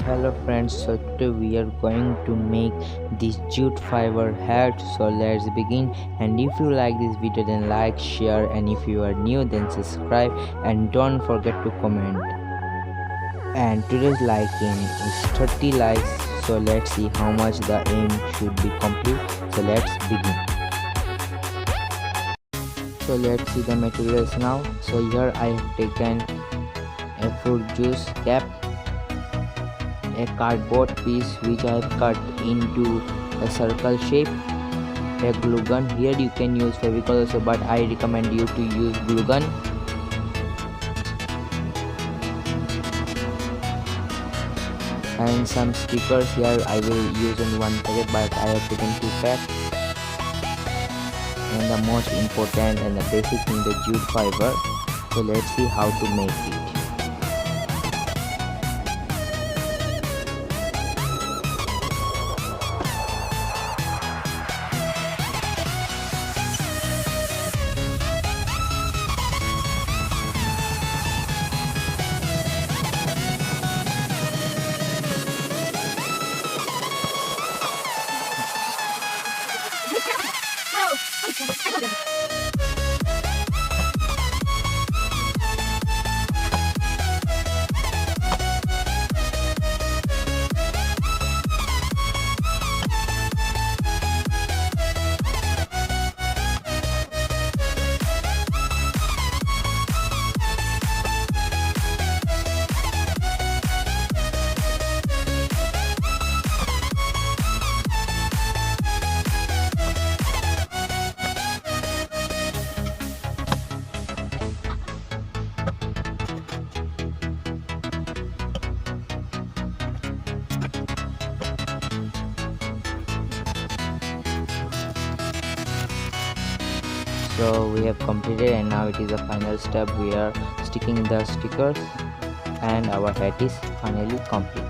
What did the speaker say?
Hello friends, so today we are going to make this jute fiber hat. So let's begin. And if you like this video then like, share, and if you are new then subscribe and don't forget to comment. And today's liking is 30 likes, so let's see how much the aim should be complete. So let's begin. So let's see the materials now. So here I have taken a fruit juice cap, a cardboard piece which I have cut into a circle shape, a glue gun. Here you can use Fevicol also, but I recommend you to use glue gun. And some stickers. Here I will use only one packet, but I have taken 2 packs. And the most important and the basic thing, the jute fiber. So let's see how to make it. So we have completed, and now it is the final step. We are sticking the stickers and our hat is finally complete.